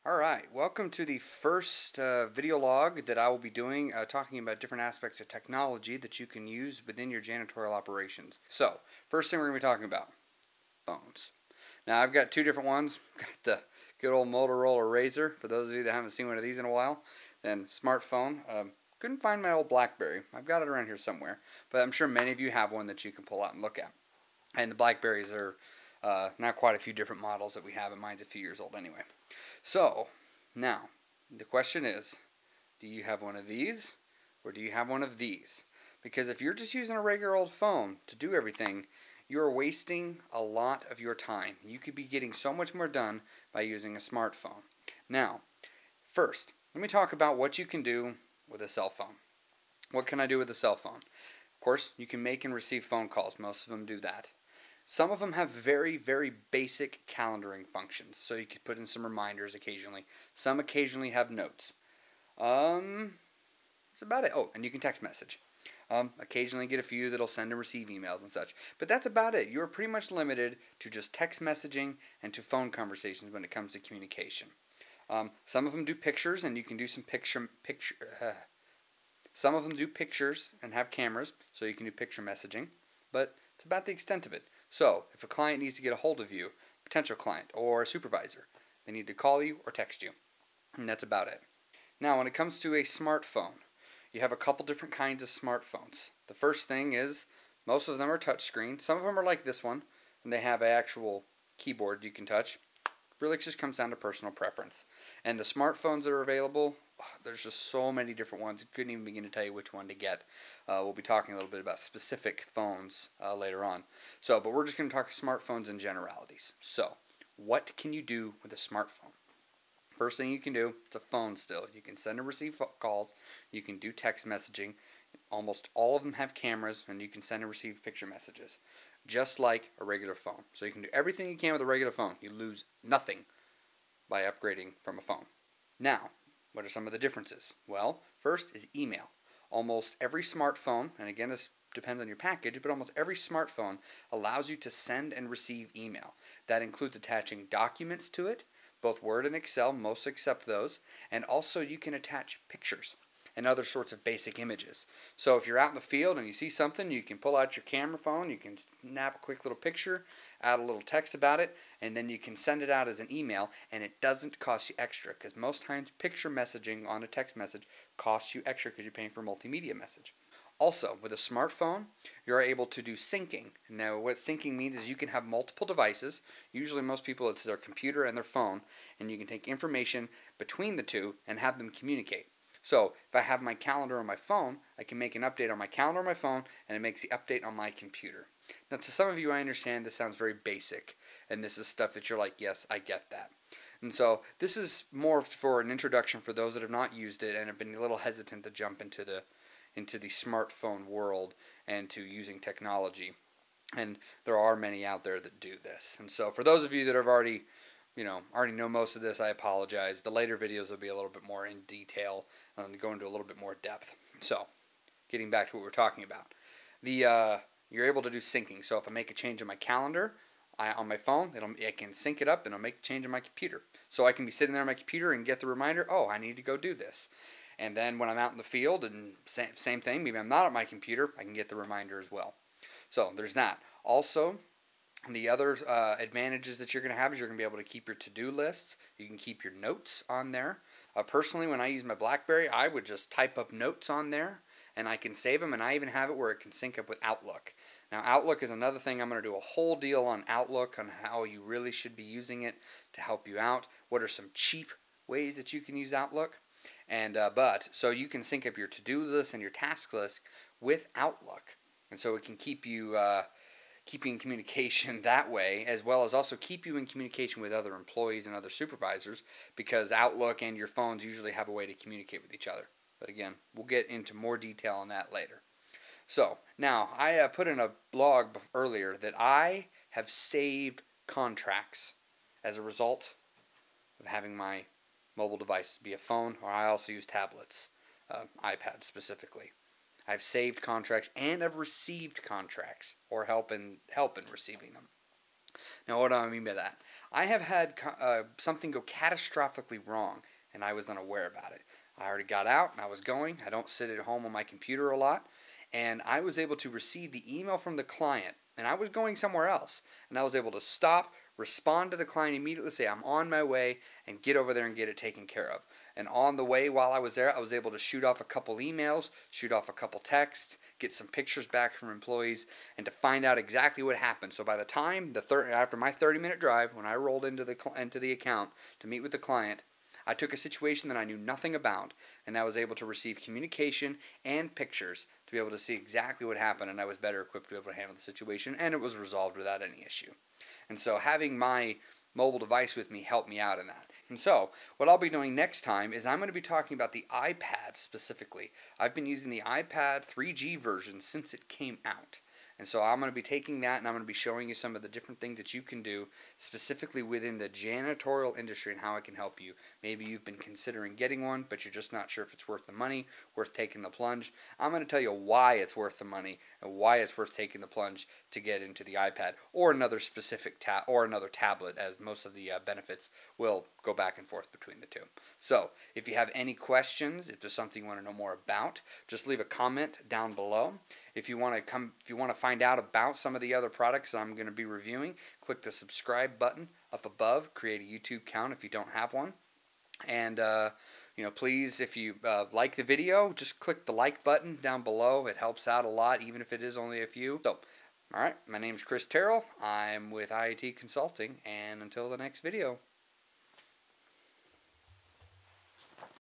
Alright, welcome to the first video log that I will be doing talking about different aspects of technology that you can use within your janitorial operations. So, first thing we're going to be talking about, phones. Now I've got two different ones. Got the good old Motorola Razr, for those of you that haven't seen one of these in a while. Then smartphone. Couldn't find my old BlackBerry. I've got it around here somewhere, but I'm sure many of you have one that you can pull out and look at. And the BlackBerries are now quite a few different models that we have, and mine's a few years old anyway. So, now, the question is, do you have one of these, or do you have one of these? Because if you're just using a regular old phone to do everything, you're wasting a lot of your time. You could be getting so much more done by using a smartphone. Now, first, let me talk about what you can do with a cell phone. What can I do with a cell phone? Of course, you can make and receive phone calls. Most of them do that. Some of them have very, very basic calendaring functions, so you could put in some reminders occasionally. Some occasionally have notes. That's about it. Oh, and you can text message. Occasionally get a few that'll send and receive emails and such. But that's about it. You're pretty much limited to just text messaging and to phone conversations when it comes to communication. Some of them do pictures, and you can do some some of them do pictures and have cameras, so you can do picture messaging. But it's about the extent of it. So, if a client needs to get a hold of you, potential client or a supervisor, they need to call you or text you. And that's about it. Now, when it comes to a smartphone, you have a couple different kinds of smartphones. The first thing is, most of them are touchscreen. Some of them are like this one, and they have an actual keyboard you can touch. Really, it just comes down to personal preference. And the smartphones that are available, there's just so many different ones. I couldn't even begin to tell you which one to get. We'll be talking a little bit about specific phones later on. But we're just going to talk smartphones in generalities. So, what can you do with a smartphone? First thing you can do, it's a phone still. You can send and receive calls. You can do text messaging. Almost all of them have cameras, and you can send and receive picture messages, just like a regular phone. So you can do everything you can with a regular phone. You lose nothing by upgrading from a phone. Now, what are some of the differences? Well, first is email. Almost every smartphone, and again this depends on your package, but almost every smartphone allows you to send and receive email. That includes attaching documents to it, both Word and Excel, most accept those, and also you can attach pictures and other sorts of basic images. So if you're out in the field and you see something, you can pull out your camera phone, you can snap a quick little picture, add a little text about it, and then you can send it out as an email, and it doesn't cost you extra, because most times picture messaging on a text message costs you extra because you're paying for multimedia message. Also, with a smartphone, you're able to do syncing. Now, what syncing means is you can have multiple devices. Usually most people, it's their computer and their phone, and you can take information between the two and have them communicate. So, if I have my calendar on my phone, I can make an update on my calendar on my phone, and it makes the update on my computer. Now, to some of you, I understand this sounds very basic, and this is stuff that you're like, yes, I get that. And so, this is more for an introduction for those that have not used it and have been a little hesitant to jump into the smartphone world and to using technology. And there are many out there that do this. And so, for those of you that have already know most of this, I apologize. The later videos will be a little bit more in detail and go into a little bit more depth. So, getting back to what we're talking about. You're able to do syncing. So if I make a change in my calendar on my phone, I can sync it up and it'll make a change on my computer. So I can be sitting there on my computer and get the reminder, oh, I need to go do this. And then when I'm out in the field, and same thing, maybe I'm not at my computer, I can get the reminder as well. So there's that. Also, the other advantages that you're going to have is you're going to be able to keep your to-do lists. You can keep your notes on there. Personally, when I use my BlackBerry, I would just type up notes on there, and I can save them, and I even have it where it can sync up with Outlook. Now, Outlook is another thing. I'm going to do a whole deal on Outlook, on how you really should be using it to help you out. What are some cheap ways that you can use Outlook? And so you can sync up your to-do list and your task list with Outlook, and so it can keep you in communication that way, as well as also keep you in communication with other employees and other supervisors, because Outlook and your phones usually have a way to communicate with each other. But again, we'll get into more detail on that later. So, now, I put in a blog earlier that I have saved contracts as a result of having my mobile device be a phone, or I also use tablets, iPad specifically. I've saved contracts and I've received contracts, or help in receiving them. Now, what do I mean by that? I have had something go catastrophically wrong, and I was unaware about it. I already got out and I was going. I don't sit at home on my computer a lot, and I was able to receive the email from the client, and I was going somewhere else, and I was able to stop, respond to the client immediately, say I'm on my way, and get over there and get it taken care of. And on the way while I was there, I was able to shoot off a couple emails, shoot off a couple texts, get some pictures back from employees, and to find out exactly what happened. So by the time after my 30-minute drive, when I rolled into the account to meet with the client, I took a situation that I knew nothing about, and I was able to receive communication and pictures to be able to see exactly what happened, and I was better equipped to be able to handle the situation, and it was resolved without any issue. And so having my mobile device with me helped me out in that. And so what I'll be doing next time is I'm going to be talking about the iPad specifically. I've been using the iPad 3G version since it came out. And so I'm going to be taking that and I'm going to be showing you some of the different things that you can do specifically within the janitorial industry and how it can help you. Maybe you've been considering getting one, but you're just not sure if it's worth the money, worth taking the plunge. I'm going to tell you why it's worth the money and why it's worth taking the plunge to get into the iPad or another specific another tablet, as most of the benefits will go back and forth between the two. So if you have any questions, if there's something you want to know more about, just leave a comment down below. If you want to find out about some of the other products that I'm going to be reviewing, click the subscribe button up above. Create a YouTube account if you don't have one. And please, if you like the video, just click the like button down below. It helps out a lot, even if it is only a few. So, all right, my name's Chris Terrell. I'm with IIT Consulting, and until the next video.